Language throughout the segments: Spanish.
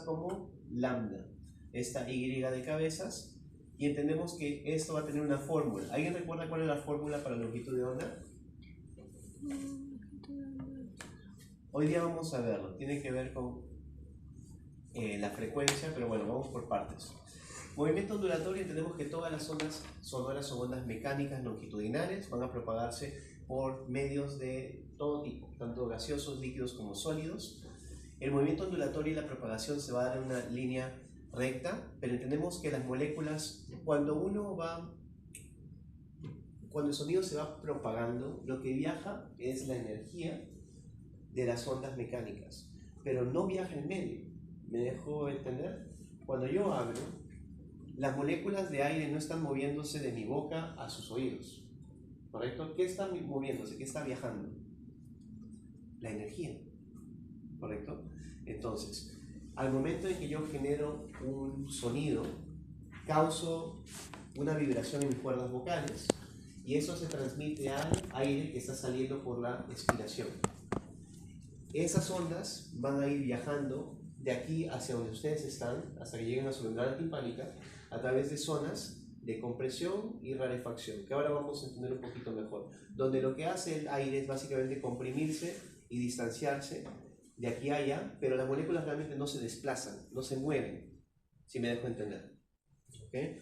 como lambda, esta Y de cabezas, y entendemos que esto va a tener una fórmula. ¿Alguien recuerda cuál es la fórmula para la longitud de onda? Hoy día vamos a verlo, tiene que ver con la frecuencia, pero bueno, vamos por partes. Movimiento ondulatorio, entendemos que todas las ondas sonoras son ondas mecánicas longitudinales, van a propagarse por medios de todo tipo, tanto gaseosos, líquidos como sólidos. El movimiento ondulatorio y la propagación se va a dar en una línea recta, pero entendemos que las moléculas, cuando el sonido se va propagando, lo que viaja es la energía de las ondas mecánicas, pero no viaja en medio. ¿Me dejo entender? Cuando yo hablo, las moléculas de aire no están moviéndose de mi boca a sus oídos, ¿correcto? ¿Qué está moviéndose? ¿Qué está viajando? La energía, ¿correcto? Entonces, al momento en que yo genero un sonido, causo una vibración en mis cuerdas vocales y eso se transmite al aire que está saliendo por la expiración. Esas ondas van a ir viajando de aquí hacia donde ustedes están, hasta que lleguen a su membrana timpánica, a través de zonas de compresión y rarefacción, que ahora vamos a entender un poquito mejor, donde lo que hace el aire es básicamente comprimirse y distanciarse de aquí a allá, pero las moléculas realmente no se desplazan, no se mueven, si me dejo entender. ¿Okay?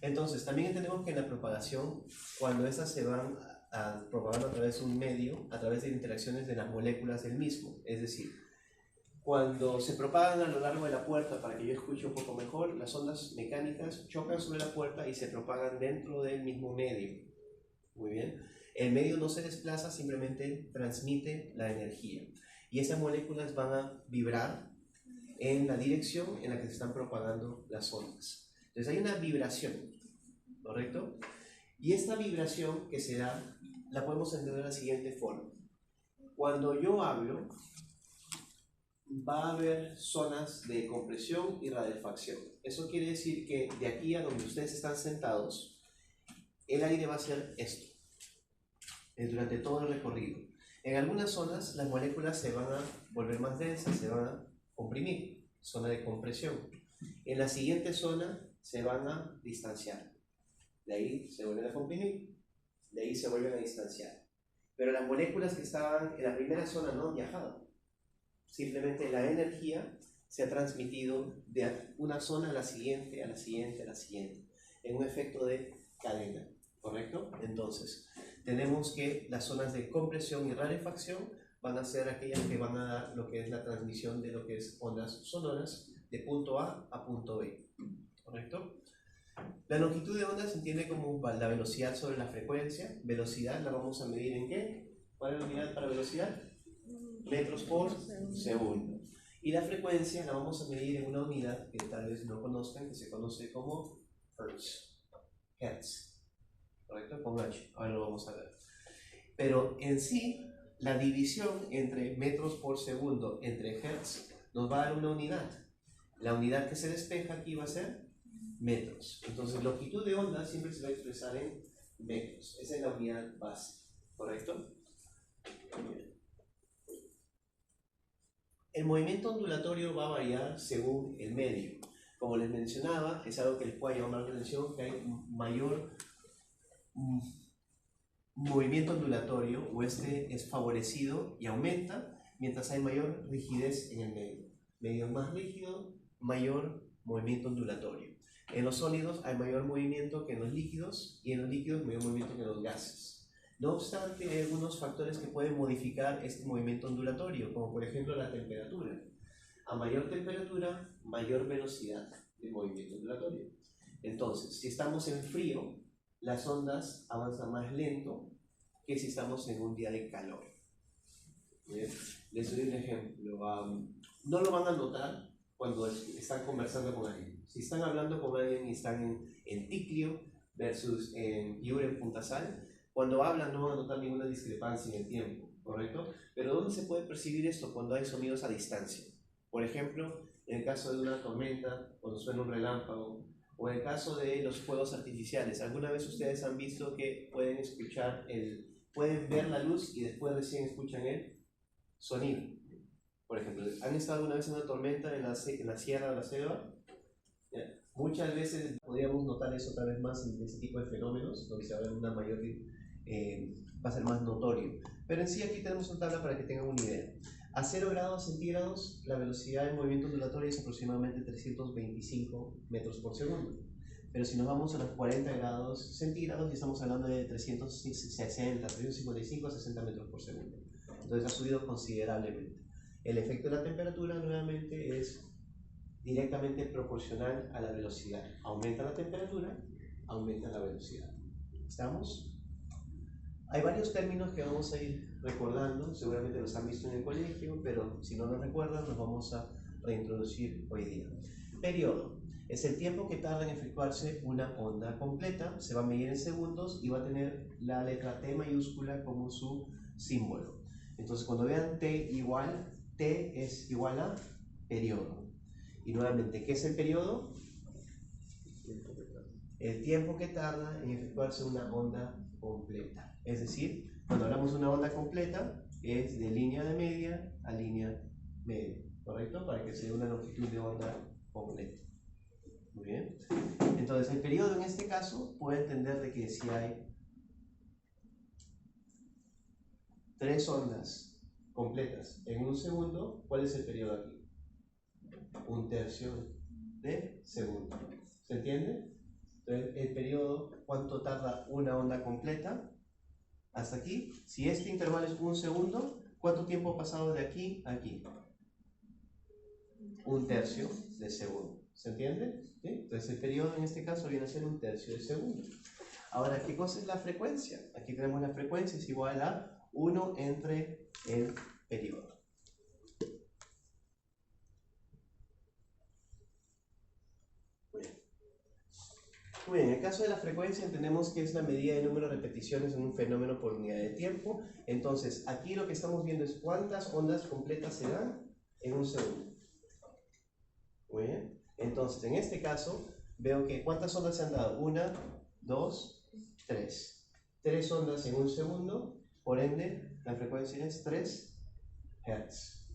Entonces, también entendemos que en la propagación, cuando estas se van propagando a través de un medio, a través de interacciones de las moléculas del mismo, es decir, cuando se propagan a lo largo de la puerta, para que yo escuche un poco mejor, las ondas mecánicas chocan sobre la puerta y se propagan dentro del mismo medio. Muy bien. El medio no se desplaza, simplemente transmite la energía. Y esas moléculas van a vibrar en la dirección en la que se están propagando las ondas. Entonces hay una vibración, ¿correcto? Y esta vibración que se da, la podemos entender de la siguiente forma. Cuando yo hablo, va a haber zonas de compresión y rarefacción. Eso quiere decir que de aquí a donde ustedes están sentados, el aire va a hacer esto durante todo el recorrido. En algunas zonas las moléculas se van a volver más densas, se van a comprimir, zona de compresión. En la siguiente zona se van a distanciar. De ahí se vuelven a comprimir, de ahí se vuelven a distanciar. Pero las moléculas que estaban en la primera zona no han viajado. Simplemente la energía se ha transmitido de una zona a la siguiente, a la siguiente, a la siguiente, en un efecto de cadena, ¿correcto? Entonces, tenemos que las zonas de compresión y rarefacción van a ser aquellas que van a dar lo que es la transmisión de lo que es ondas sonoras de punto A punto B, ¿correcto? La longitud de onda se entiende como la velocidad sobre la frecuencia. Velocidad la vamos a medir en ¿qué? ¿Cuál es la unidad para velocidad? Metros por segundo. Y la frecuencia la vamos a medir en una unidad que tal vez no conozcan, que se conoce como Hertz. Hertz. ¿Correcto? Con H. Ahora lo vamos a ver. Pero en sí, la división entre metros por segundo entre Hertz nos va a dar una unidad. La unidad que se despeja aquí va a ser metros. Entonces, longitud de onda siempre se va a expresar en metros. Esa es la unidad base. ¿Correcto? Bien. El movimiento ondulatorio va a variar según el medio. Como les mencionaba, es algo que les puede llamar la atención, que hay mayor movimiento ondulatorio, o este es favorecido y aumenta, mientras hay mayor rigidez en el medio. Medio más rígido, mayor movimiento ondulatorio. En los sólidos hay mayor movimiento que en los líquidos, y en los líquidos mayor movimiento que en los gases. No obstante, hay algunos factores que pueden modificar este movimiento ondulatorio, como por ejemplo la temperatura. A mayor temperatura, mayor velocidad de movimiento ondulatorio. Entonces, si estamos en frío, las ondas avanzan más lento que si estamos en un día de calor. ¿Bien? Les doy un ejemplo. No lo van a notar cuando están conversando con alguien. Si están hablando con alguien y están en Ticlio versus en Piura, en Punta Sal, cuando hablan no van a notar ninguna discrepancia en el tiempo, ¿correcto? Pero ¿dónde se puede percibir esto? Cuando hay sonidos a distancia. Por ejemplo, en el caso de una tormenta, cuando suena un relámpago, o en el caso de los fuegos artificiales. ¿Alguna vez ustedes han visto que pueden escuchar pueden ver la luz y después recién escuchan el sonido? Por ejemplo, ¿han estado alguna vez en una tormenta en la sierra o la selva? Muchas veces podríamos notar eso otra vez más en ese tipo de fenómenos, donde se va a ver una mayor, va a ser más notorio. Pero en sí aquí tenemos una tabla para que tengan una idea. A 0 grados centígrados, la velocidad de movimiento ondulatorio es aproximadamente 325 metros por segundo. Pero si nos vamos a los 40 grados centígrados, ya estamos hablando de 360, 355 a 60 metros por segundo. Entonces ha subido considerablemente. El efecto de la temperatura nuevamente es directamente proporcional a la velocidad. Aumenta la temperatura, aumenta la velocidad. ¿Estamos? Hay varios términos que vamos a ir recordando, seguramente los han visto en el colegio, pero si no los recuerdan, los vamos a reintroducir hoy día. Periodo es el tiempo que tarda en efectuarse una onda completa, se va a medir en segundos y va a tener la letra T mayúscula como su símbolo. Entonces, cuando vean T igual, T es igual a periodo. Y nuevamente, ¿qué es el periodo? El tiempo que tarda en efectuarse una onda completa. Es decir, cuando hablamos de una onda completa, es de línea de media a línea media, ¿correcto? Para que se dé una longitud de onda completa. Muy bien. Entonces, el periodo en este caso puede entender de que si hay 3 ondas completas en un segundo, ¿cuál es el periodo aquí? 1/3 de segundo. ¿Se entiende? Entonces, el periodo, ¿cuánto tarda una onda completa? Hasta aquí. Si este intervalo es 1 segundo, ¿cuánto tiempo ha pasado de aquí a aquí? 1/3 de segundo. ¿Se entiende? ¿Sí? Entonces, el periodo en este caso viene a ser 1/3 de segundo. Ahora, ¿qué cosa es la frecuencia? Aquí tenemos la frecuencia, es igual a 1 entre el periodo. Muy bien, en el caso de la frecuencia entendemos que es la medida del número de repeticiones en un fenómeno por unidad de tiempo. Entonces, aquí lo que estamos viendo es cuántas ondas completas se dan en un segundo. Muy bien. Entonces, en este caso, veo que ¿cuántas ondas se han dado? 1, 2, 3. 3 ondas en un segundo, por ende, la frecuencia es 3 Hz.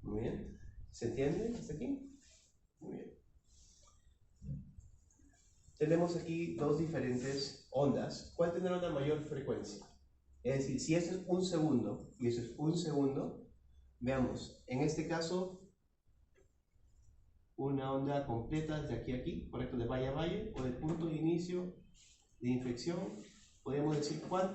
Muy bien. ¿Se entiende hasta aquí? Muy bien. Tenemos aquí dos diferentes ondas. ¿Cuál tendrá una mayor frecuencia? Es decir, si esto es 1 segundo y eso es 1 segundo, veamos, en este caso, una onda completa de aquí a aquí, correcto, de valle a valle, o del punto de inicio de inflexión, podríamos decir cuál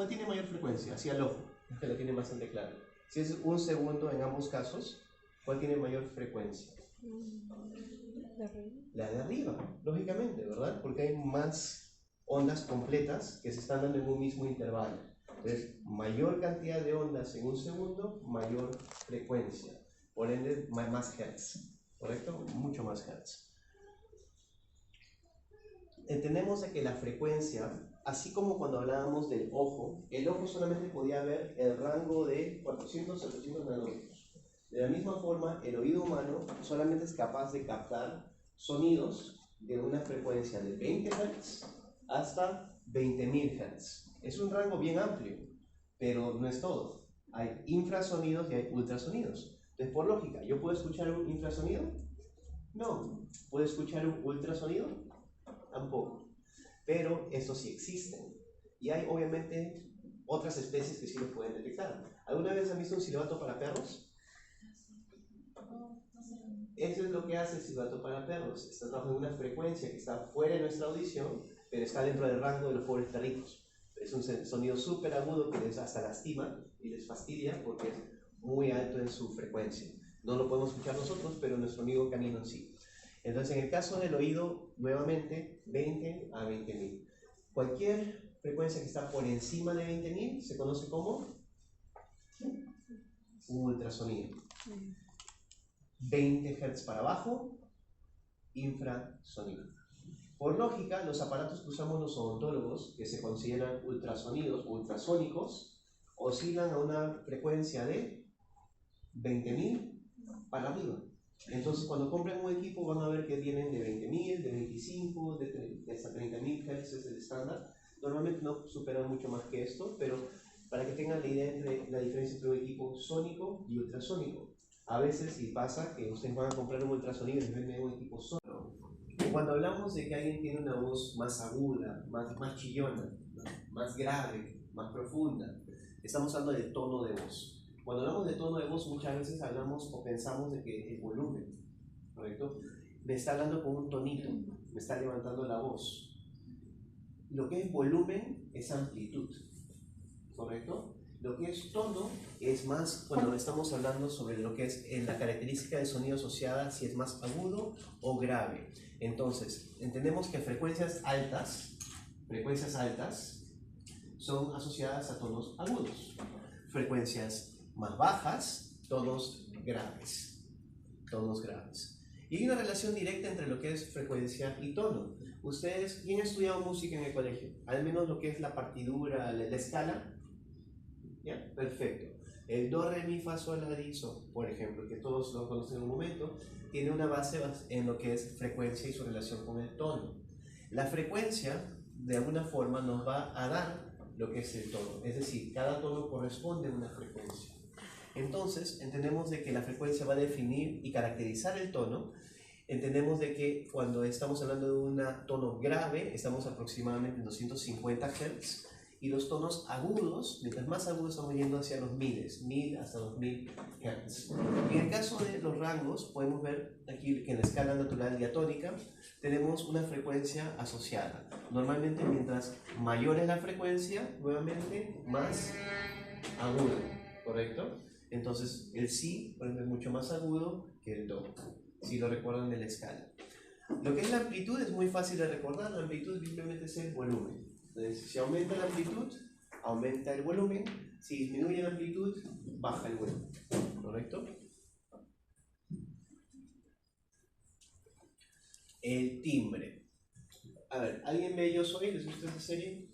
tiene mayor frecuencia, hacia el ojo, que lo tiene bastante claro. Si es 1 segundo en ambos casos, ¿cuál tiene mayor frecuencia? La de arriba, lógicamente, ¿verdad? Porque hay más ondas completas que se están dando en un mismo intervalo. Entonces, mayor cantidad de ondas en 1 segundo, mayor frecuencia. Por ende, más hertz, ¿correcto? Mucho más hertz. Entendemos de que la frecuencia, así como cuando hablábamos del ojo, el ojo solamente podía ver el rango de 400 a 800 nanómetros. De la misma forma, el oído humano solamente es capaz de captar sonidos de una frecuencia de 20 Hz hasta 20.000 Hz. Es un rango bien amplio, pero no es todo. Hay infrasonidos y hay ultrasonidos. Entonces, por lógica, ¿yo puedo escuchar un infrasonido? No. ¿Puedo escuchar un ultrasonido? Tampoco. Pero estos sí existen. Y hay, obviamente, otras especies que sí lo pueden detectar. ¿Alguna vez han visto un silbato para perros? Eso es lo que hace el silbato para perros. Está trabajando en una frecuencia que está fuera de nuestra audición, pero está dentro del rango de los pobres perritos. Es un sonido súper agudo que les hasta lastima y les fastidia porque es muy alto en su frecuencia. No lo podemos escuchar nosotros, pero nuestro amigo canino sí. Entonces, en el caso del oído, nuevamente, 20 a 20.000. Cualquier frecuencia que está por encima de 20.000 se conoce como un ultrasonido. 20 Hz para abajo, infrasonido. Por lógica, los aparatos que usamos los odontólogos, que se consideran ultrasonidos o ultrasónicos, oscilan a una frecuencia de 20.000 para arriba. Entonces, cuando compran un equipo, van a ver que vienen de 20.000, de 25, de hasta 30.000 Hz es el estándar. Normalmente no superan mucho más que esto, pero para que tengan la idea entre la diferencia entre un equipo sónico y ultrasónico. A veces sí pasa que ustedes van a comprar un ultrasonido y les venden un equipo sónico. Cuando hablamos de que alguien tiene una voz más aguda, más chillona, más grave, más profunda, estamos hablando de tono de voz. Cuando hablamos de tono de voz, muchas veces hablamos o pensamos de que el volumen, ¿correcto? Me está hablando con un tonito, me está levantando la voz. Lo que es volumen es amplitud, ¿correcto? Lo que es tono es más cuando estamos hablando sobre lo que es la característica del sonido asociada, si es más agudo o grave. Entonces, entendemos que frecuencias altas son asociadas a tonos agudos. Frecuencias más bajas, tonos graves. Y hay una relación directa entre lo que es frecuencia y tono. Ustedes, ¿quién ha estudiado música en el colegio? Al menos lo que es la partidura, la escala. ¿Ya? Perfecto. El do, re, mi, fa, sol, la, di, so, por ejemplo, que todos lo conocen en un momento, tiene una base en lo que es frecuencia y su relación con el tono. La frecuencia, de alguna forma, nos va a dar lo que es el tono. Es decir, cada tono corresponde a una frecuencia. Entonces, entendemos de que la frecuencia va a definir y caracterizar el tono. Entendemos de que cuando estamos hablando de un tono grave, estamos aproximadamente en 250 Hz, y los tonos agudos, mientras más agudos estamos yendo hacia los 1000 hasta 2000 Hz. En el caso de los rangos, podemos ver aquí que en la escala natural diatónica tenemos una frecuencia asociada. Normalmente, mientras mayor es la frecuencia, nuevamente más agudo, ¿correcto? Entonces, el si, por ejemplo, es mucho más agudo que el do, si lo recuerdan de la escala. Lo que es la amplitud es muy fácil de recordar. La amplitud simplemente es el volumen. Entonces, si aumenta la amplitud, aumenta el volumen. Si disminuye la amplitud, baja el volumen. ¿Correcto? El timbre. A ver, ¿alguien ve Yo Soy? ¿Les gusta esta serie?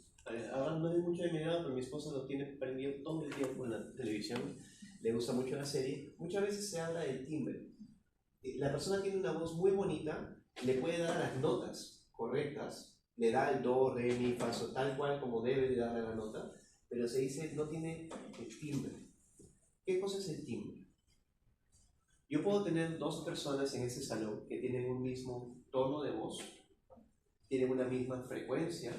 Ahora no es mucho de mi grado, pero mi esposa lo tiene prendido todo el tiempo en la televisión. Le gusta mucho la serie. Muchas veces se habla del timbre. La persona tiene una voz muy bonita, le puede dar las notas correctas, le da el do, re, mi, fa, sol, tal cual como debe de darle la nota, pero se dice no tiene el timbre. ¿Qué cosa es el timbre? Yo puedo tener dos personas en ese salón que tienen un mismo tono de voz, tienen una misma frecuencia,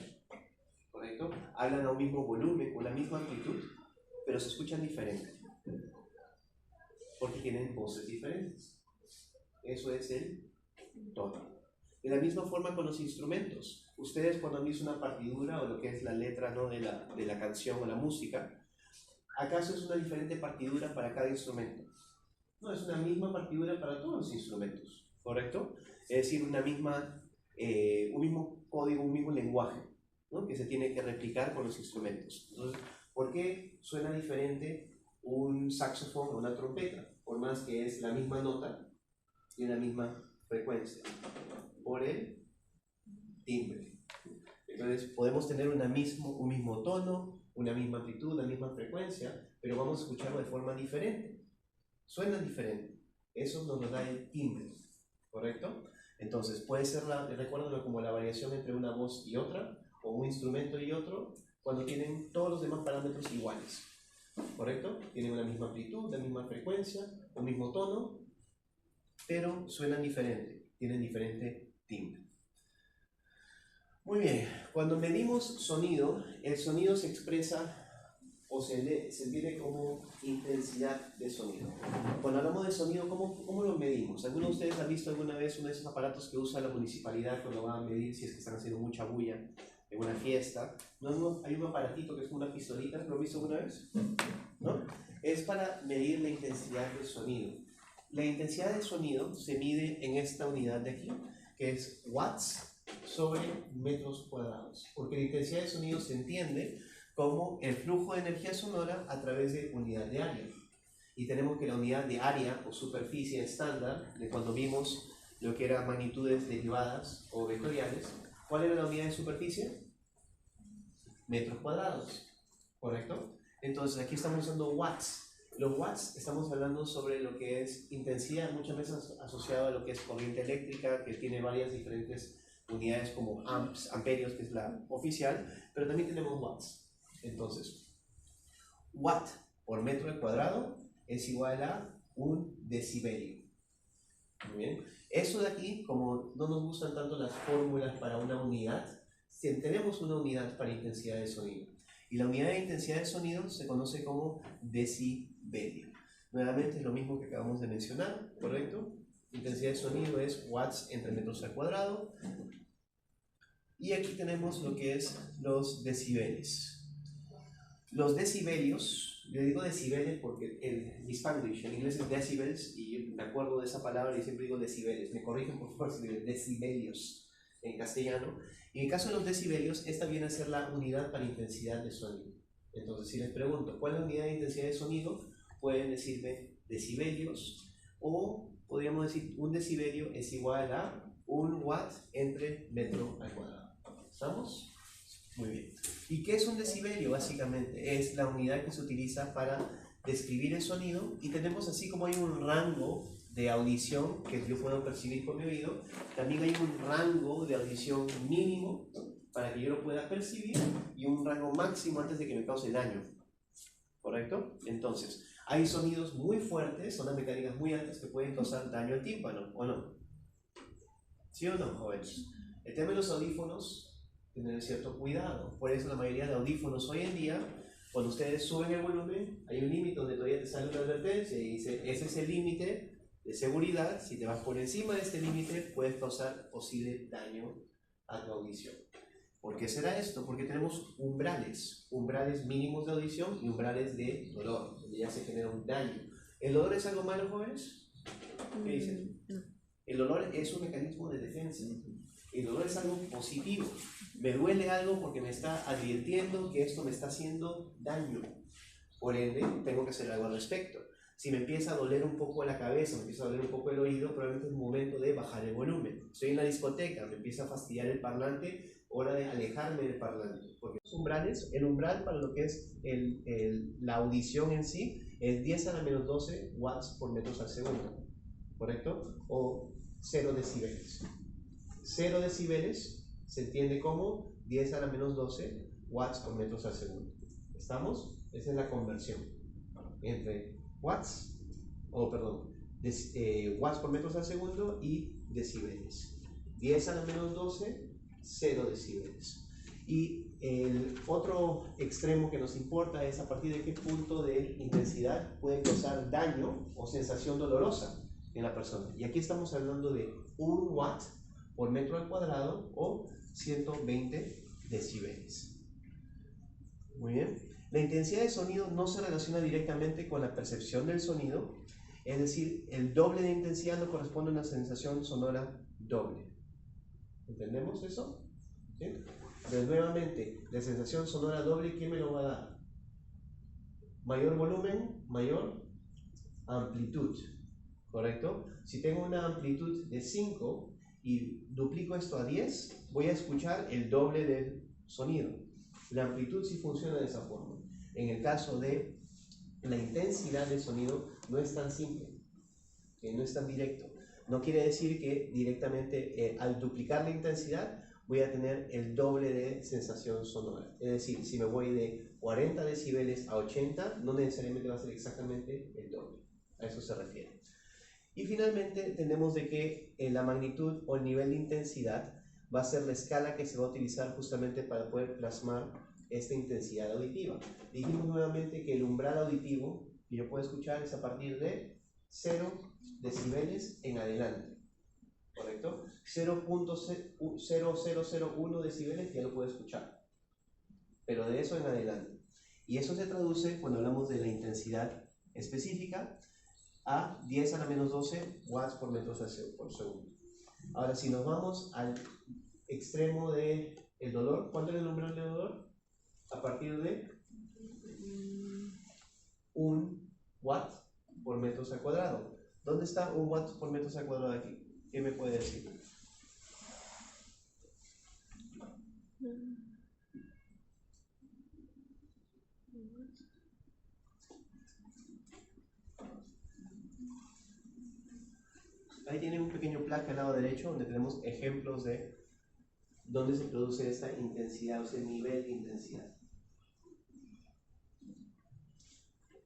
¿correcto? Hablan a un mismo volumen, con la misma amplitud, pero se escuchan diferente, porque tienen voces diferentes. Eso es el tono. De la misma forma con los instrumentos. Ustedes cuando han visto una partidura o lo que es la letra, ¿no?, de la canción o la música, ¿acaso es una diferente partidura para cada instrumento? No, es una misma partidura para todos los instrumentos, ¿correcto? Es decir, un mismo código, un mismo lenguaje, ¿no?, que se tiene que replicar con los instrumentos. Entonces, ¿por qué suena diferente un saxofón o una trompeta? Por más que es la misma nota y la misma frecuencia, por el timbre. Entonces podemos tener un mismo tono, una misma amplitud, una misma frecuencia, pero vamos a escucharlo de forma diferente. Suenan diferente. Eso nos lo da el timbre, ¿correcto? Entonces puede ser, recuérdenlo como la variación entre una voz y otra, o un instrumento y otro, cuando tienen todos los demás parámetros iguales, ¿correcto? Tienen una misma amplitud, la misma frecuencia, un mismo tono, pero suenan diferente, tienen diferente timbre. Muy bien, cuando medimos sonido, el sonido se expresa o se entiende como intensidad de sonido. Cuando hablamos de sonido, ¿cómo lo medimos? ¿Alguno de ustedes ha visto alguna vez uno de esos aparatos que usa la municipalidad cuando van a medir si es que están haciendo mucha bulla en una fiesta? ¿No? Hay un aparatito que es como una pistolita, ¿lo han visto alguna vez? ¿No? Es para medir la intensidad del sonido. La intensidad del sonido se mide en esta unidad de aquí, que es watts sobre metros cuadrados, porque la intensidad del sonido se entiende como el flujo de energía sonora a través de unidad de área. Y tenemos que la unidad de área o superficie estándar, de cuando vimos lo que eran magnitudes derivadas o vectoriales, ¿cuál era la unidad de superficie? Metros cuadrados, ¿correcto? Entonces aquí estamos usando watts. Los watts estamos hablando sobre lo que es intensidad, muchas veces asociado a lo que es corriente eléctrica, que tiene varias diferentes unidades como amps, amperios, que es la oficial, pero también tenemos watts. Entonces, watt por metro al cuadrado es igual a 1 decibelio. Muy bien. Eso de aquí, como no nos gustan tanto las fórmulas para una unidad, tenemos una unidad para intensidad de sonido. Y la unidad de intensidad de sonido se conoce como decibelio. Nuevamente es lo mismo que acabamos de mencionar, ¿correcto? Intensidad de sonido es watts entre metros al cuadrado. Y aquí tenemos lo que es los decibeles. Los decibelios, yo digo decibeles porque en Spanglish, en inglés es decibels, y me acuerdo de esa palabra y siempre digo decibeles. Me corrigen por favor si digo decibelios en castellano. Y en el caso de los decibelios, esta viene a ser la unidad para intensidad de sonido. Entonces, si les pregunto, ¿cuál es la unidad de intensidad de sonido? Pueden decirme decibelios, o podríamos decir un decibelio es igual a 1 watt entre metro al cuadrado. ¿Estamos? Muy bien. ¿Y qué es un decibelio? Básicamente es la unidad que se utiliza para describir el sonido, y tenemos así como hay un rango de audición que yo puedo percibir con mi oído, también hay un rango de audición mínimo para que yo lo pueda percibir y un rango máximo antes de que me cause daño. ¿Correcto? Entonces, hay sonidos muy fuertes, ondas mecánicas muy altas que pueden causar daño al tímpano, ¿o no? ¿Sí o no, jóvenes? El tema de los audífonos, tener cierto cuidado. Por eso la mayoría de audífonos hoy en día, cuando ustedes suben el volumen, hay un límite donde todavía te sale una advertencia y dice, ese es el límite de seguridad. Si te vas por encima de este límite, puedes causar posible daño a tu audición. ¿Por qué será esto? Porque tenemos umbrales mínimos de audición y umbrales de dolor, donde ya se genera un daño. ¿El dolor es algo malo, jóvenes? ¿Qué dicen? No. El dolor es un mecanismo de defensa. El dolor es algo positivo. Me duele algo porque me está advirtiendo que esto me está haciendo daño. Por ende, tengo que hacer algo al respecto. Si me empieza a doler un poco la cabeza, me empieza a doler un poco el oído, probablemente es momento de bajar el volumen. Estoy en la discoteca, me empieza a fastidiar el parlante, hora de alejarme del parlante. Porque los umbrales, el umbral para lo que es la audición en sí, es 10 a la menos 12 watts por metros al segundo. ¿Correcto? O 0 decibeles. 0 decibeles se entiende como 10 a la menos 12 watts por metros al segundo. ¿Estamos? Esa es la conversión entre watts, watts por metros al segundo y decibeles. 10 a la menos 12, 0 decibeles. Y el otro extremo que nos importa es a partir de qué punto de intensidad puede causar daño o sensación dolorosa en la persona. Y aquí estamos hablando de 1 watt por metro al cuadrado o 120 decibeles. Muy bien. La intensidad de sonido no se relaciona directamente con la percepción del sonido, es decir, el doble de intensidad no corresponde a una sensación sonora doble. ¿Entendemos eso? ¿Sí? Entonces, nuevamente, la sensación sonora doble, ¿qué me lo va a dar? Mayor volumen, mayor amplitud. ¿Correcto? Si tengo una amplitud de 5 y duplico esto a 10, voy a escuchar el doble del sonido. La amplitud sí funciona de esa forma. En el caso de la intensidad del sonido, no es tan simple, no es tan directo. No quiere decir que directamente al duplicar la intensidad voy a tener el doble de sensación sonora. Es decir, si me voy de 40 decibeles a 80, no necesariamente va a ser exactamente el doble. A eso se refiere. Y finalmente tenemos de que la magnitud o el nivel de intensidad va a ser la escala que se va a utilizar justamente para poder plasmar esta intensidad auditiva. Dijimos nuevamente que el umbral auditivo que yo puedo escuchar es a partir de 0 decibeles en adelante, ¿correcto? 0.0001 decibeles ya lo puedo escuchar, pero de eso en adelante. Y eso se traduce cuando hablamos de la intensidad específica a 10 a la menos 12 watts por metro por segundo. Ahora, si nos vamos al extremo del dolor, ¿cuánto es el umbral de dolor? A partir de 1 watt por metros al cuadrado. ¿Dónde está 1 watt por metros al cuadrado aquí? ¿Qué me puede decir? Ahí tienen un pequeño plaque al lado derecho donde tenemos ejemplos de dónde se produce esta intensidad, o sea, el nivel de intensidad.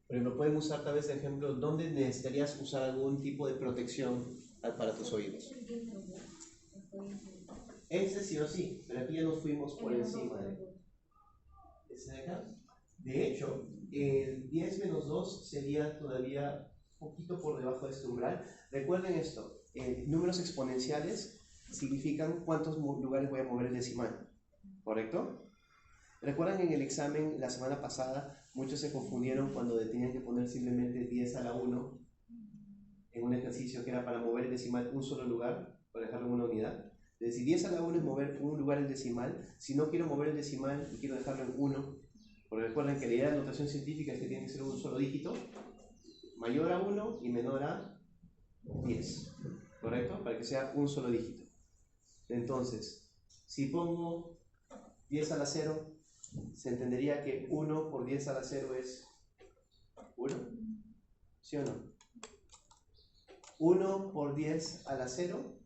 Por ejemplo, pueden usar tal vez ejemplo, ¿dónde necesitarías usar algún tipo de protección para tus oídos? Este sí o sí, pero aquí ya nos fuimos por encima de este de acá. De hecho, el 10 menos 2 sería todavía un poquito por debajo de este umbral. Recuerden esto, números exponenciales significan cuántos lugares voy a mover el decimal, ¿correcto? ¿Recuerdan en el examen la semana pasada muchos se confundieron cuando tenían que poner simplemente 10 a la 1 en un ejercicio que era para mover el decimal un solo lugar, para dejarlo en una unidad? Es decir, 10 a la 1 es mover un lugar el decimal. Si no quiero mover el decimal y quiero dejarlo en 1, porque recuerden que la idea de notación científica es que tiene que ser un solo dígito, mayor a 1 y menor a 10, ¿correcto? Para que sea un solo dígito. Entonces, si pongo 10 a la 0, se entendería que 1 por 10 a la 0 es 1, ¿sí o no? 1 por 10 a la 0,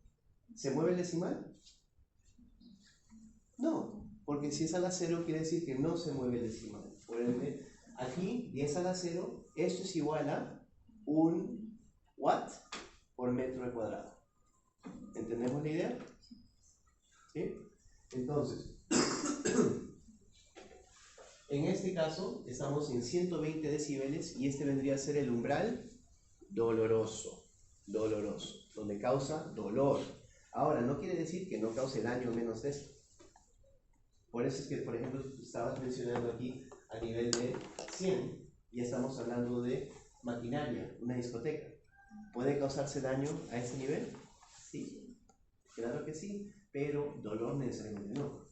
¿se mueve el decimal? No, porque si es a la 0 quiere decir que no se mueve el decimal. Por ende, aquí 10 a la 0, esto es igual a 1 watt por metro al cuadrado. ¿Entendemos la idea? ¿Sí? Entonces, en este caso estamos en 120 decibeles y este vendría a ser el umbral doloroso, donde causa dolor. Ahora, no quiere decir que no cause daño menos de esto. Por eso es que, por ejemplo, estabas mencionando aquí a nivel de 100, y estamos hablando de maquinaria, una discoteca. ¿Puede causarse daño a ese nivel? Sí, claro que sí, pero dolor necesariamente no.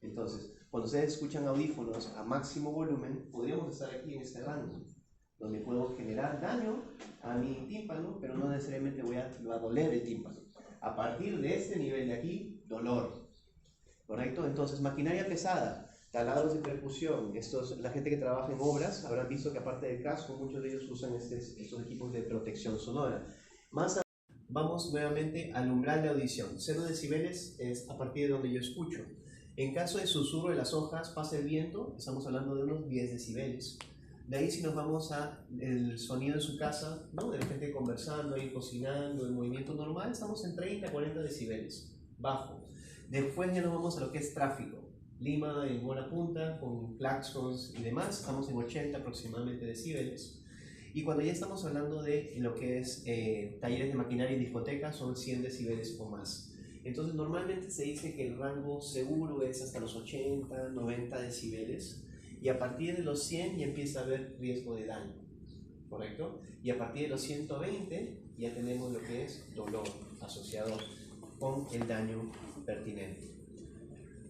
Entonces, cuando ustedes escuchan audífonos a máximo volumen, podríamos estar aquí en este rango, donde puedo generar daño a mi tímpano, pero no necesariamente va a doler el tímpano. A partir de este nivel de aquí, dolor. ¿Correcto? Entonces, maquinaria pesada, taladros de percusión, la gente que trabaja en obras habrán visto que aparte del casco, muchos de ellos usan estos equipos de protección sonora. Vamos nuevamente al umbral de audición. 0 decibeles es a partir de donde yo escucho. En caso de susurro de las hojas, pasa el viento, estamos hablando de unos 10 decibeles. De ahí si nos vamos al sonido en su casa, ¿no? De la gente conversando, ahí cocinando, en movimiento normal, estamos en 30 a 40 decibeles, bajo. Después ya nos vamos a lo que es tráfico. Lima en buena punta, con claxons y demás, estamos en 80 aproximadamente decibeles. Y cuando ya estamos hablando de lo que es talleres de maquinaria y discotecas, son 100 decibeles o más. Entonces normalmente se dice que el rango seguro es hasta los 80, 90 decibeles. Y a partir de los 100 ya empieza a haber riesgo de daño, ¿correcto? Y a partir de los 120 ya tenemos lo que es dolor asociado con el daño pertinente.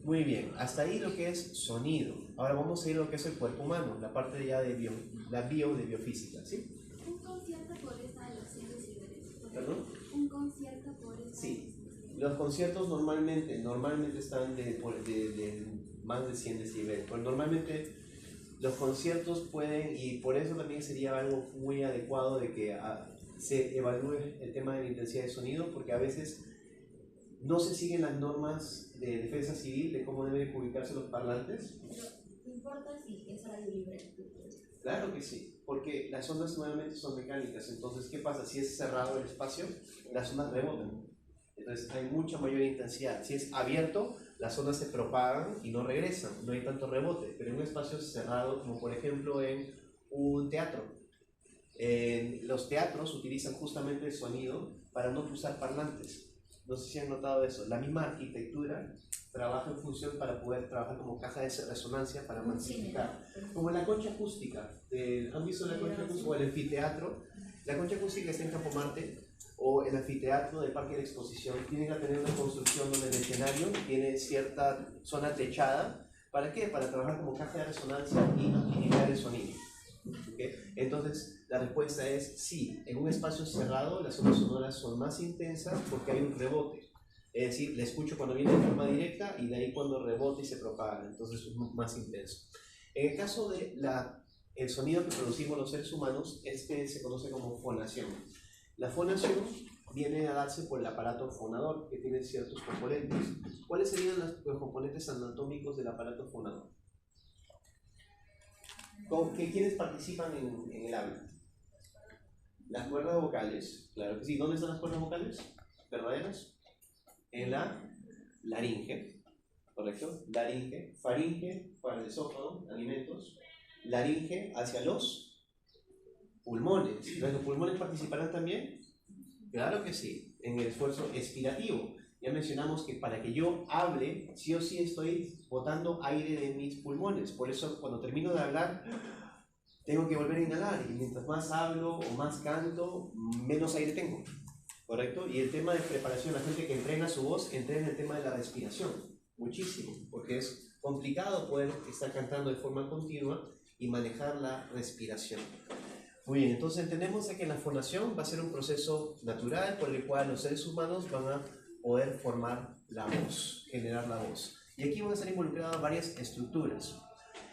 Muy bien, hasta ahí lo que es sonido. Ahora vamos a ir a lo que es el cuerpo humano, la parte ya de biofísica, ¿sí? ¿Un concierto por esa de los 100 decibeles? ¿Perdón? ¿Un concierto por esa? Sí. Los conciertos normalmente están de más de 100 decibeles, pero normalmente los conciertos pueden, y por eso también sería algo muy adecuado de que se evalúe el tema de la intensidad de sonido, porque a veces no se siguen las normas de defensa civil de cómo deben ubicarse los parlantes. ¿No importa si es radio libre? Claro que sí, porque las ondas nuevamente son mecánicas, entonces ¿qué pasa? Si es cerrado el espacio, las ondas rebotan. Entonces hay mucha mayor intensidad. Si es abierto, las ondas se propagan y no regresan, no hay tanto rebote. Pero en un espacio cerrado, como por ejemplo en un teatro, los teatros utilizan justamente el sonido para no usar parlantes. No sé si han notado eso. La misma arquitectura trabaja en función para poder trabajar como caja de resonancia para amplificar. Como la concha acústica. ¿Han visto la concha acústica o el anfiteatro? La concha acústica está en Campo Marte, o el anfiteatro del Parque de Exposición. Tienen que tener una construcción donde el escenario tiene cierta zona techada. ¿Para qué? Para trabajar como caja de resonancia y amplificar el sonido. ¿Okay? Entonces, la respuesta es sí. En un espacio cerrado, las ondas sonoras son más intensas porque hay un rebote. Es decir, la escucho cuando viene de forma directa y de ahí cuando rebota y se propaga. Entonces, es más intenso. En el caso de el sonido que producimos los seres humanos, se conoce como fonación. La fonación viene a darse por el aparato fonador, que tiene ciertos componentes. ¿Cuáles serían los componentes anatómicos del aparato fonador? ¿Quiénes participan en el habla? Las cuerdas vocales, claro que sí. ¿Dónde están las cuerdas vocales verdaderas? En la laringe, ¿correcto? Laringe, faringe para el esófago, alimentos, laringe hacia los pulmones. Entonces, ¿los pulmones participarán también? Claro que sí, en el esfuerzo expirativo. Ya mencionamos que para que yo hable, sí o sí estoy botando aire de mis pulmones. Por eso cuando termino de hablar, tengo que volver a inhalar. Y mientras más hablo o más canto, menos aire tengo. ¿Correcto? Y el tema de preparación, la gente que entrena su voz, entrena el tema de la respiración. Muchísimo. Porque es complicado poder estar cantando de forma continua y manejar la respiración. Muy bien, entonces entendemos que la fonación va a ser un proceso natural por el cual los seres humanos van a poder formar la voz, generar la voz. Y aquí van a estar involucradas varias estructuras.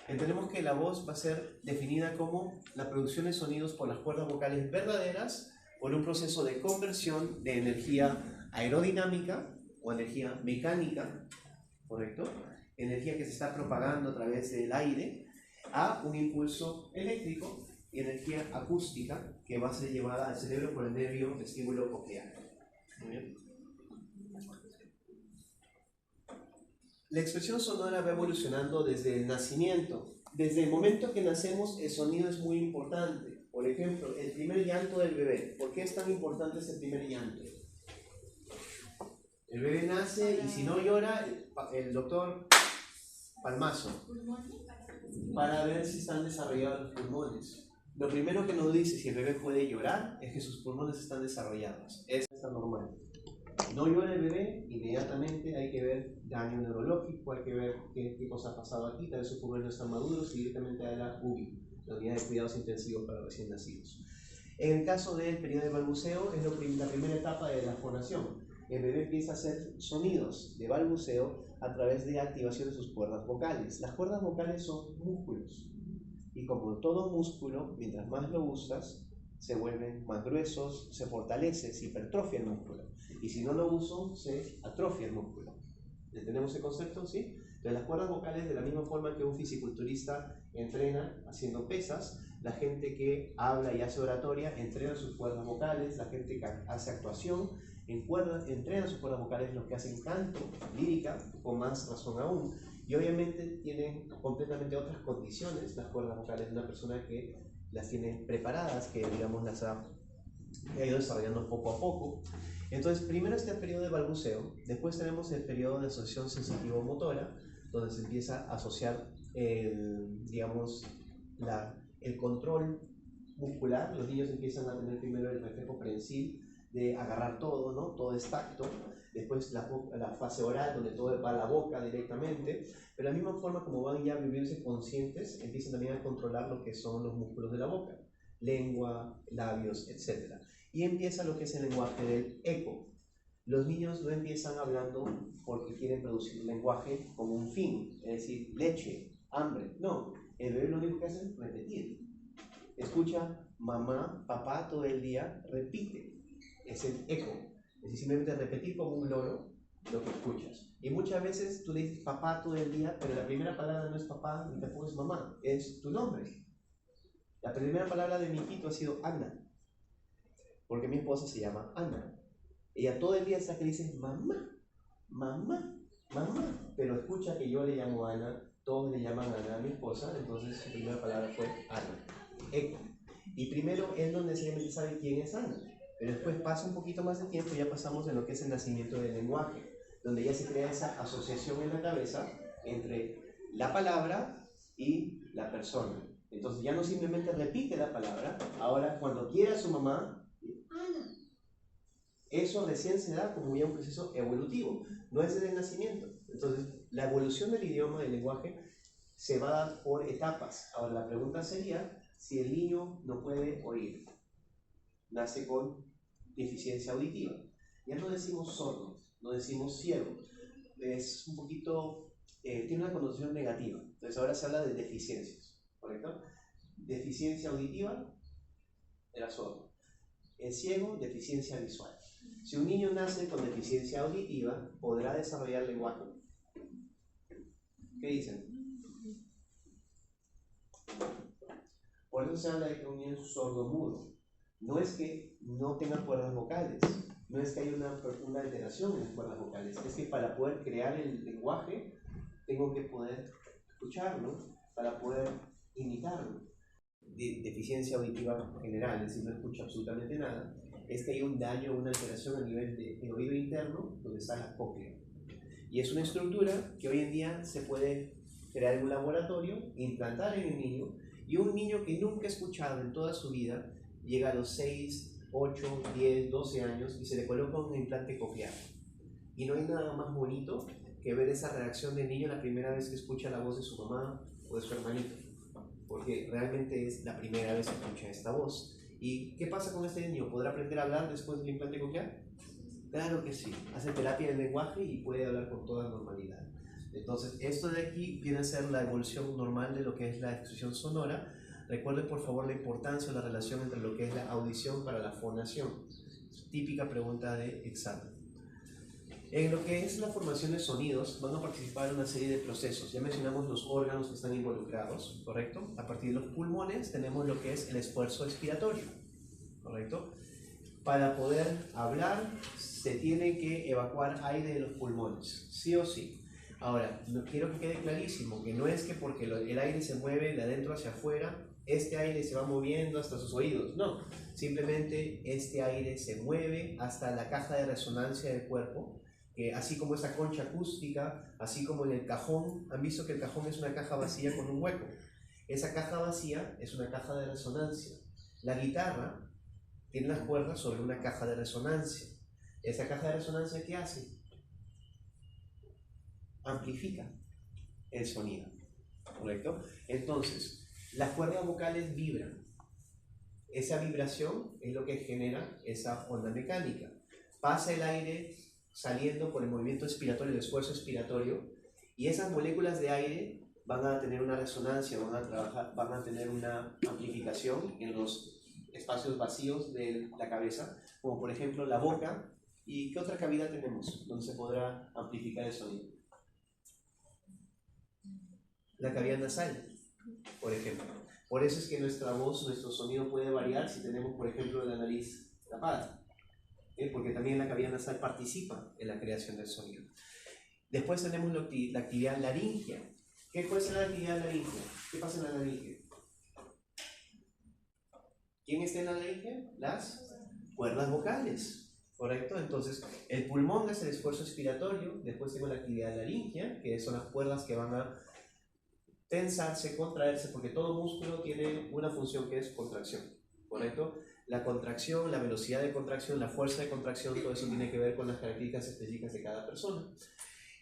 Entendemos que la voz va a ser definida como la producción de sonidos por las cuerdas vocales verdaderas por un proceso de conversión de energía aerodinámica o energía mecánica, ¿correcto? Energía que se está propagando a través del aire a un impulso eléctrico y energía acústica que va a ser llevada al cerebro por el nervio vestíbulo coclear. Muy bien. La expresión sonora va evolucionando desde el nacimiento. Desde el momento que nacemos, el sonido es muy importante. Por ejemplo, el primer llanto del bebé. ¿Por qué es tan importante ese primer llanto? El bebé nace y si no llora, el doctor palmazo para ver si están desarrollados los pulmones. Lo primero que nos dice si el bebé puede llorar es que sus pulmones están desarrollados. Eso está normal. No llora el bebé, inmediatamente hay que ver daño neurológico, hay que ver qué cosa ha pasado aquí, tal vez sus pulmones no están maduros y directamente a la UBI, la unidad de cuidados intensivos para recién nacidos. En el caso del periodo de balbuceo, es la primera etapa de la fonación. El bebé empieza a hacer sonidos de balbuceo a través de activación de sus cuerdas vocales. Las cuerdas vocales son músculos y como todo músculo, mientras más lo usas, se vuelven más gruesos, se fortalece, se hipertrofia el músculo. Y si no lo uso, se atrofia el músculo. ¿Entendemos el concepto? ¿Sí? Entonces las cuerdas vocales, de la misma forma que un fisiculturista entrena haciendo pesas, la gente que habla y hace oratoria entrena sus cuerdas vocales, la gente que hace actuación entrena sus cuerdas vocales, los que hacen canto, lírica, con más razón aún. Y obviamente tienen completamente otras condiciones las cuerdas vocales de una persona que las tiene preparadas, que digamos las ha ido desarrollando poco a poco. Entonces, primero está el periodo de balbuceo, después tenemos el periodo de asociación sensitivo-motora, donde se empieza a asociar el control muscular. Los niños empiezan a tener primero el reflejo prensil de agarrar todo, ¿no? Todo es tacto. Después la fase oral, donde todo va a la boca directamente. Pero de la misma forma como van ya a vivirse conscientes, empiezan también a controlar lo que son los músculos de la boca, lengua, labios, etc. Y empieza lo que es el lenguaje del eco. Los niños no empiezan hablando porque quieren producir lenguaje como un fin, es decir, leche, hambre. No, el bebé lo único que hace es repetir. Escucha mamá, papá todo el día, repite. Es el eco. Es decir, simplemente repetir como un loro lo que escuchas. Y muchas veces tú le dices papá todo el día, pero la primera palabra no es papá ni tampoco es mamá, es tu nombre. La primera palabra de mi hijito ha sido Ana, porque mi esposa se llama Ana. Ella todo el día está que dice mamá, mamá, mamá, pero escucha que yo le llamo Ana, todos le llaman Ana a mi esposa, entonces su primera palabra fue Ana, eco. Y primero él no necesariamente sabe quién es Ana, pero después pasa un poquito más de tiempo y ya pasamos en lo que es el nacimiento del lenguaje, donde ya se crea esa asociación en la cabeza entre la palabra y la persona. Entonces ya no simplemente repite la palabra, ahora cuando quiere a su mamá, Ana. Eso recién se da como ya un proceso evolutivo, no es desde el nacimiento. Entonces la evolución del idioma, del lenguaje, se va a dar por etapas. Ahora la pregunta sería si el niño no puede oír, nace con deficiencia auditiva. Ya no decimos sordo, no decimos ciego. Es un poquito, tiene una connotación negativa. Entonces ahora se habla de deficiencias, ¿correcto? Deficiencia auditiva, era sordo. El ciego, deficiencia visual. Si un niño nace con deficiencia auditiva, podrá desarrollar lenguaje. ¿Qué dicen? Por eso se habla de que un niño es sordomudo. No es que no tenga cuerdas vocales, no es que haya una alteración en las cuerdas vocales, es que para poder crear el lenguaje tengo que poder escucharlo, para poder imitarlo. Deficiencia auditiva general, es decir, no escucho absolutamente nada, es que hay un daño, una alteración a nivel del oído interno, donde está la cóclea. Y es una estructura que hoy en día se puede crear en un laboratorio, implantar en el niño, y un niño que nunca ha escuchado en toda su vida, llega a los 6, 8, 10, 12 años y se le coloca un implante coclear. Y no hay nada más bonito que ver esa reacción del niño la primera vez que escucha la voz de su mamá o de su hermanito, porque realmente es la primera vez que escucha esta voz. ¿Y qué pasa con este niño? ¿Podrá aprender a hablar después del implante coclear? Claro que sí, hace terapia del lenguaje y puede hablar con toda normalidad. Entonces, esto de aquí viene a ser la evolución normal de lo que es la expresión sonora. Recuerden por favor la importancia de la relación entre lo que es la audición para la fonación. Típica pregunta de examen. En lo que es la formación de sonidos van a participar una serie de procesos. Ya mencionamos los órganos que están involucrados, ¿correcto? A partir de los pulmones tenemos lo que es el esfuerzo expiratorio, ¿correcto? Para poder hablar se tiene que evacuar aire de los pulmones, sí o sí. Ahora, quiero que quede clarísimo que no es que porque el aire se mueve de adentro hacia afuera, este aire se va moviendo hasta sus oídos. No, simplemente este aire se mueve hasta la caja de resonancia del cuerpo, así como esa concha acústica, así como en el cajón. ¿Han visto que el cajón es una caja vacía con un hueco? Esa caja vacía es una caja de resonancia. La guitarra tiene las cuerdas sobre una caja de resonancia. ¿Esa caja de resonancia qué hace? Amplifica el sonido, ¿correcto? Entonces, las cuerdas vocales vibran. Esa vibración es lo que genera esa onda mecánica. Pasa el aire saliendo por el movimiento expiratorio, el esfuerzo expiratorio, y esas moléculas de aire van a tener una resonancia, van a tener una amplificación en los espacios vacíos de la cabeza, como por ejemplo la boca. ¿Y qué otra cavidad tenemos donde se podrá amplificar el sonido? La cavidad nasal, por ejemplo. Por eso es que nuestra voz, nuestro sonido puede variar si tenemos, por ejemplo, la nariz tapada, porque también la cavidad nasal participa en la creación del sonido. Después tenemos la actividad laringea. ¿Qué puede ser la actividad laringea? ¿Qué pasa en la laringe? ¿Quién está en la laringe? Las cuerdas vocales, ¿correcto? Entonces, el pulmón es el esfuerzo expiratorio, después tengo la actividad laringea, que son las cuerdas que van a tensarse, contraerse, porque todo músculo tiene una función que es contracción, ¿correcto? La contracción, la velocidad de contracción, la fuerza de contracción, todo eso tiene que ver con las características específicas de cada persona.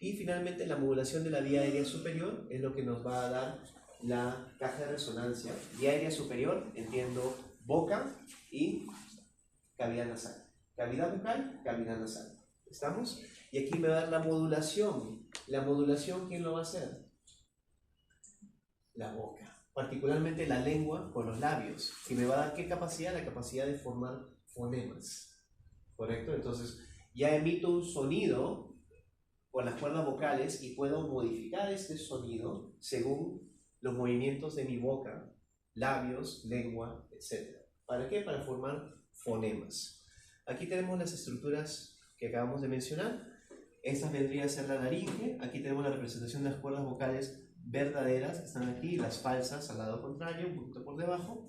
Y finalmente la modulación de la vía aérea superior es lo que nos va a dar la caja de resonancia. Vía aérea superior, entiendo boca y cavidad nasal. Cavidad bucal, cavidad nasal. ¿Estamos? Y aquí me va a dar la modulación. La modulación, ¿quién lo va a hacer? La boca. Particularmente la lengua con los labios. Y me va a dar ¿qué capacidad? La capacidad de formar fonemas. ¿Correcto? Entonces, ya emito un sonido con las cuerdas vocales y puedo modificar este sonido según los movimientos de mi boca, labios, lengua, etc. ¿Para qué? Para formar fonemas. Aquí tenemos las estructuras que acabamos de mencionar. Estas vendrían a ser la laringe. Aquí tenemos la representación de las cuerdas vocales verdaderas, que están aquí, las falsas al lado contrario, un poquito por debajo.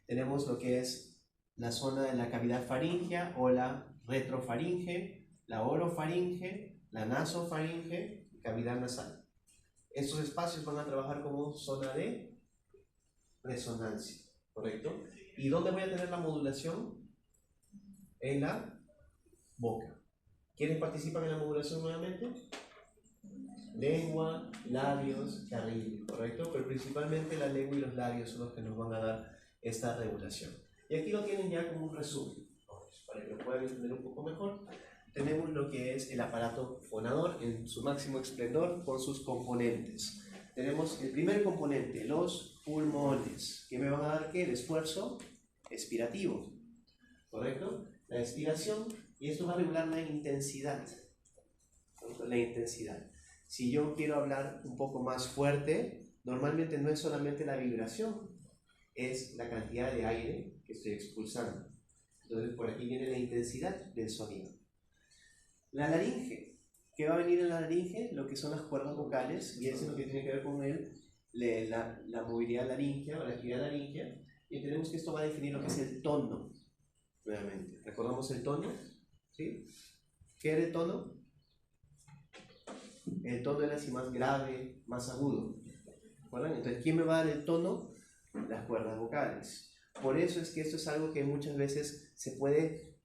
Tenemos lo que es la zona de la cavidad faríngea o la retrofaringe, la orofaringe, la nasofaringe, cavidad nasal. Estos espacios van a trabajar como zona de resonancia, ¿correcto? ¿Y dónde voy a tener la modulación? En la boca. ¿Quiénes participan en la modulación nuevamente? Lengua, labios, carrillo, ¿correcto? Pero principalmente la lengua y los labios son los que nos van a dar esta regulación. Y aquí lo tienen ya como un resumen, para que lo puedan entender un poco mejor. Tenemos lo que es el aparato fonador en su máximo esplendor con sus componentes. Tenemos el primer componente, los pulmones, que me van a dar ¿qué? El esfuerzo expirativo, ¿correcto? La expiración, y esto va a regular la intensidad. La intensidad. Si yo quiero hablar un poco más fuerte, normalmente no es solamente la vibración, es la cantidad de aire que estoy expulsando. Entonces por aquí viene la intensidad del sonido. La laringe. ¿Qué va a venir en la laringe? Lo que son las cuerdas vocales, y eso es lo que tiene que ver con la movilidad laringea o la actividad laringea. Y tenemos que esto va a definir lo que es el tono. Nuevamente, ¿recordamos el tono? ¿Sí? ¿Qué era el tono? El tono era así más grave, más agudo. ¿Recuerdan? Entonces, ¿quién me va a dar el tono? Las cuerdas vocales. Por eso es que esto es algo que muchas veces se puede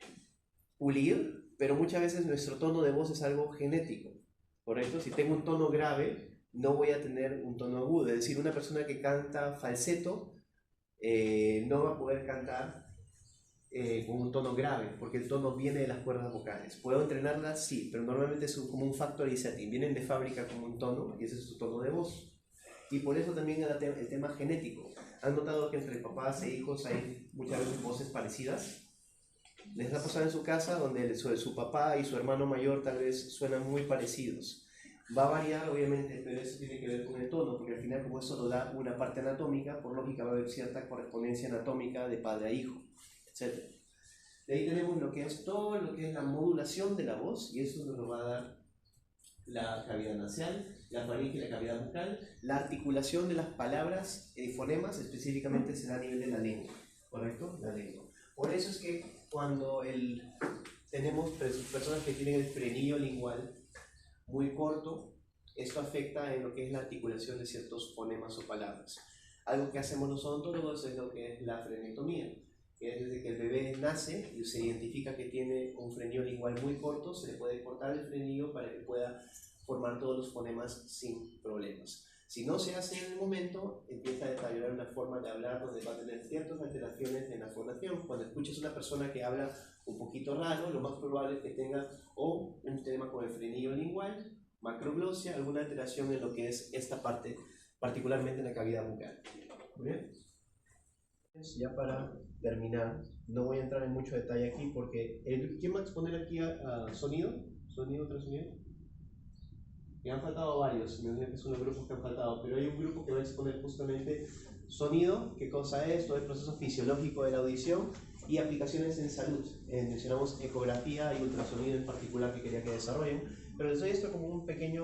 pulir, pero muchas veces nuestro tono de voz es algo genético. ¿Correcto? Si tengo un tono grave, no voy a tener un tono agudo. Es decir, una persona que canta falseto no va a poder cantar con un tono grave, porque el tono viene de las cuerdas vocales. ¿Puedo entrenarlas? Sí, pero normalmente es como un factory setting. Vienen de fábrica como un tono y ese es su tono de voz. Y por eso también el tema genético. ¿Han notado que entre papás e hijos hay muchas veces voces parecidas? Les ha pasado en su casa donde su papá y su hermano mayor tal vez suenan muy parecidos. Va a variar obviamente, pero eso tiene que ver con el tono, porque al final como eso lo da una parte anatómica, por lógica va a haber cierta correspondencia anatómica de padre a hijo, etc. De ahí tenemos lo que es todo lo que es la modulación de la voz, y eso nos lo va a dar la cavidad nasal, la faringe y la cavidad bucal. La articulación de las palabras y fonemas específicamente se da a nivel de la lengua, ¿correcto? La lengua. Por eso es que cuando tenemos personas que tienen el frenillo lingual muy corto, esto afecta en lo que es la articulación de ciertos fonemas o palabras. Algo que hacemos los odontólogos es lo que es la frenectomía, que es desde que el bebé nace y se identifica que tiene un frenillo lingual muy corto, se le puede cortar el frenillo para que pueda formar todos los fonemas sin problemas. Si no se hace en el momento, empieza a deteriorar una forma de hablar donde va a tener ciertas alteraciones en la fonación. Cuando escuchas a una persona que habla un poquito raro, lo más probable es que tenga o un tema con el frenillo lingual, macroglosia, alguna alteración en lo que es esta parte, particularmente en la cavidad bucal. ¿Muy bien? Ya para terminar, no voy a entrar en mucho detalle aquí porque ¿quién va a exponer aquí a sonido? ¿Sonido, ultrasonido? Me han faltado varios, me imagino que son los grupos que han faltado, pero hay un grupo que va a exponer justamente sonido, qué cosa es, todo el proceso fisiológico de la audición y aplicaciones en salud. Mencionamos ecografía y ultrasonido en particular que quería que desarrollen, pero les doy esto como una pequeña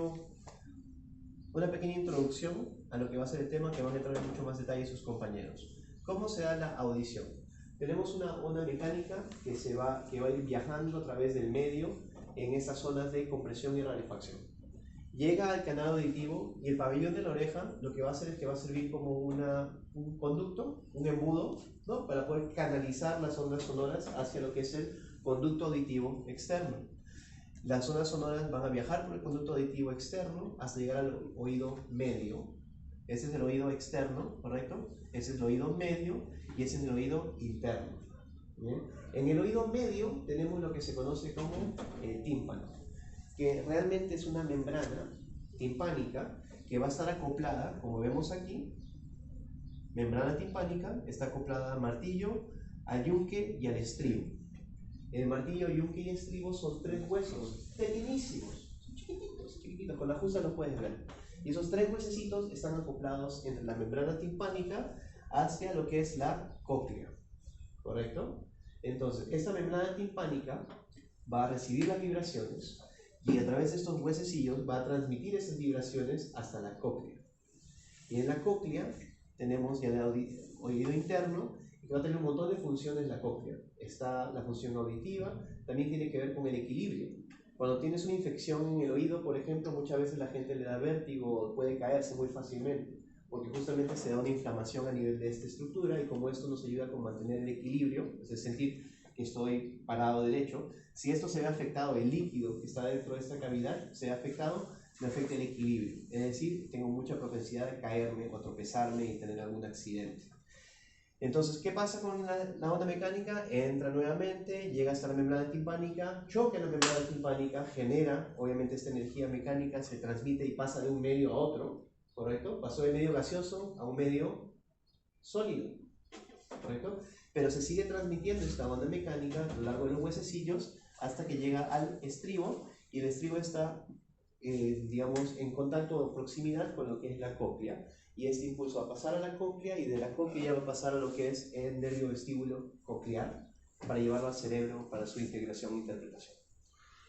introducción a lo que va a ser el tema, que van a entrar en mucho más detalle sus compañeros. ¿Cómo se da la audición? Tenemos una onda mecánica que va a ir viajando a través del medio en estas zonas de compresión y rarefacción. Llega al canal auditivo y el pabellón de la oreja lo que va a hacer es que va a servir como un conducto, un embudo, ¿no? Para poder canalizar las ondas sonoras hacia lo que es el conducto auditivo externo. Las ondas sonoras van a viajar por el conducto auditivo externo hasta llegar al oído medio. Ese es el oído externo, ¿correcto? Ese es el oído medio y ese es el oído interno. ¿Bien? En el oído medio tenemos lo que se conoce como el tímpano, que realmente es una membrana timpánica que va a estar acoplada, como vemos aquí, membrana timpánica, está acoplada al martillo, al yunque y al estribo. El martillo, yunque y estribo son tres huesos pequeñísimos, chiquititos, con la justa los puedes ver. Y esos tres huesecitos están acoplados entre la membrana timpánica hacia lo que es la cóclea, ¿correcto? Entonces, esta membrana timpánica va a recibir las vibraciones y a través de estos huesecillos va a transmitir esas vibraciones hasta la cóclea. Y en la cóclea tenemos ya el oído interno, que va a tener un montón de funciones la cóclea. Está la función auditiva, también tiene que ver con el equilibrio. Cuando tienes una infección en el oído, por ejemplo, muchas veces la gente le da vértigo, puede caerse muy fácilmente, porque justamente se da una inflamación a nivel de esta estructura y como esto nos ayuda con mantener el equilibrio, es sentir que estoy parado derecho. Si esto se ve afectado, el líquido que está dentro de esta cavidad se ve afectado, me afecta el equilibrio. Es decir, tengo mucha propensidad de caerme o tropezarme y tener algún accidente. Entonces, ¿qué pasa con la onda mecánica? Entra nuevamente, llega hasta la membrana timpánica, choca en la membrana timpánica, genera, obviamente esta energía mecánica se transmite y pasa de un medio a otro, ¿correcto? Pasó de medio gaseoso a un medio sólido, ¿correcto? Pero se sigue transmitiendo esta onda mecánica a lo largo de los huesecillos hasta que llega al estribo, y el estribo está, digamos, en contacto o proximidad con lo que es la cóclea. y este impulso va a pasar a la cóclea y de la cóclea ya va a pasar a lo que es el nervio vestíbulo coclear para llevarlo al cerebro para su integración e interpretación.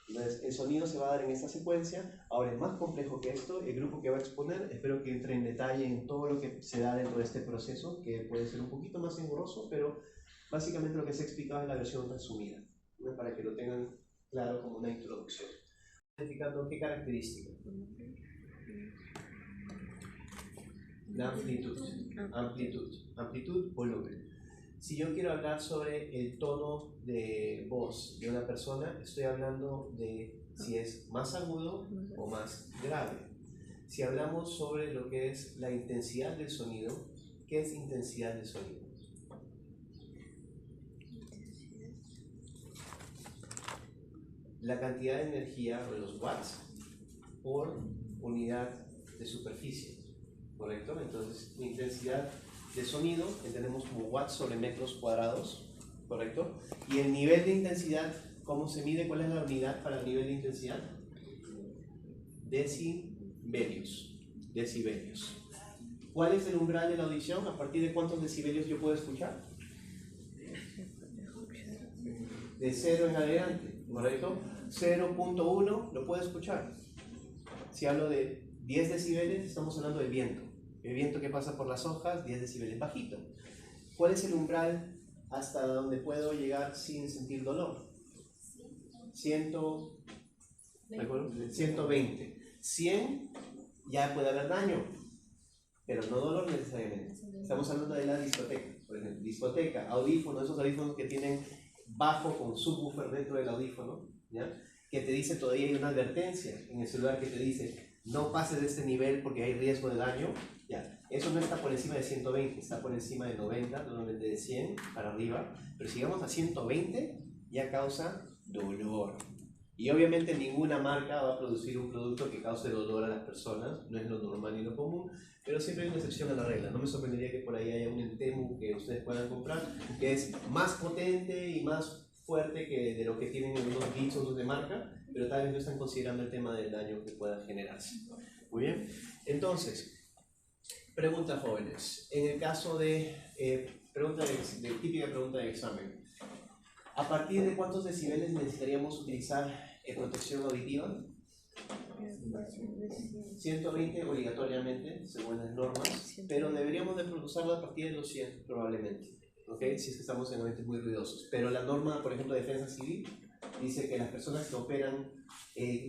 Entonces, el sonido se va a dar en esta secuencia. Ahora es más complejo que esto. El grupo que va a exponer, espero que entre en detalle en todo lo que se da dentro de este proceso, que puede ser un poquito más engorroso, pero básicamente lo que se ha explicado es la versión resumida, ¿no? Para que lo tengan claro como una introducción. Identificando qué características. La amplitud, volumen. Si yo quiero hablar sobre el tono de voz de una persona, estoy hablando de si es más agudo o más grave. Si hablamos sobre lo que es la intensidad del sonido, ¿qué es intensidad del sonido? La cantidad de energía o los watts por unidad de superficie, ¿correcto? Entonces, intensidad de sonido entendemos como watts sobre metros cuadrados, ¿correcto? Y el nivel de intensidad, ¿cómo se mide? ¿Cuál es la unidad para el nivel de intensidad? Decibelios. ¿Cuál es el umbral de la audición? ¿A partir de cuántos decibelios yo puedo escuchar? De 0 en adelante, ¿correcto? 0.1 lo puedo escuchar. Si hablo de 10 decibeles, estamos hablando del viento. El viento que pasa por las hojas, 10 decibeles bajito. ¿Cuál es el umbral hasta donde puedo llegar sin sentir dolor? 120. 100 ya puede haber daño, pero no dolor necesariamente. Estamos hablando de la discoteca, por ejemplo. Discoteca, audífono, esos audífonos que tienen bajo con subwoofer dentro del audífono, ¿ya? Que te dice, todavía hay una advertencia en el celular que te dice no pases de este nivel porque hay riesgo de daño. Ya, eso no está por encima de 120, está por encima de 90, normalmente de 100 para arriba, pero si llegamos a 120 ya causa dolor. Y obviamente ninguna marca va a producir un producto que cause dolor a las personas, no es lo normal ni lo común, pero siempre hay una excepción a la regla. No me sorprendería que por ahí haya un Entemu que ustedes puedan comprar, que es más potente y más fuerte que de lo que tienen unos Beats de marca, pero tal vez no están considerando el tema del daño que pueda generarse. Muy bien, entonces, preguntas jóvenes. En el caso de, típica pregunta de examen, ¿a partir de cuántos decibeles necesitaríamos utilizar protección auditiva? 120 obligatoriamente, según las normas, pero deberíamos de usarla a partir de los 100 probablemente, ¿ok? Si es que estamos en ambientes muy ruidosos. Pero la norma, por ejemplo, de defensa civil, dice que las personas que operan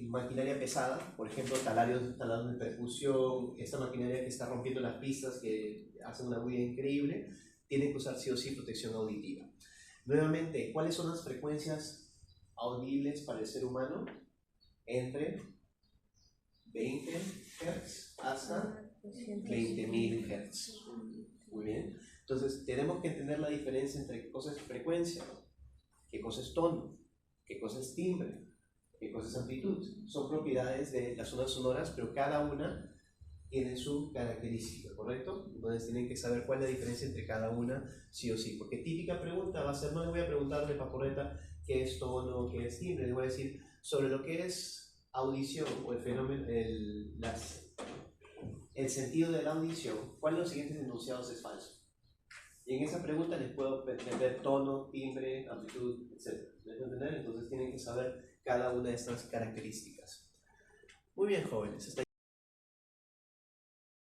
maquinaria pesada, por ejemplo, taladros de percusión, esta maquinaria que está rompiendo las pistas, que hacen una bulla increíble, tienen que usar sí o sí protección auditiva. Nuevamente, ¿cuáles son las frecuencias audibles para el ser humano? Entre 20 Hz hasta 20.000 Hz. Muy bien. Entonces, tenemos que entender la diferencia entre qué cosa es frecuencia, qué cosa es tono, qué cosa es timbre, qué cosa es amplitud. Son propiedades de las ondas sonoras, pero cada una tiene su característica, ¿correcto? Entonces tienen que saber cuál es la diferencia entre cada una, sí o sí. Porque típica pregunta va a ser, no le voy a preguntarle a Paporreta qué es tono, qué es timbre, le voy a decir sobre lo que es audición o el fenómeno, el sentido de la audición, ¿cuál de los siguientes enunciados es falso? Y en esa pregunta les puedo meter tono, timbre, amplitud, etc. ¿Me entender? Entonces tienen que saber cada una de estas características. Muy bien, jóvenes.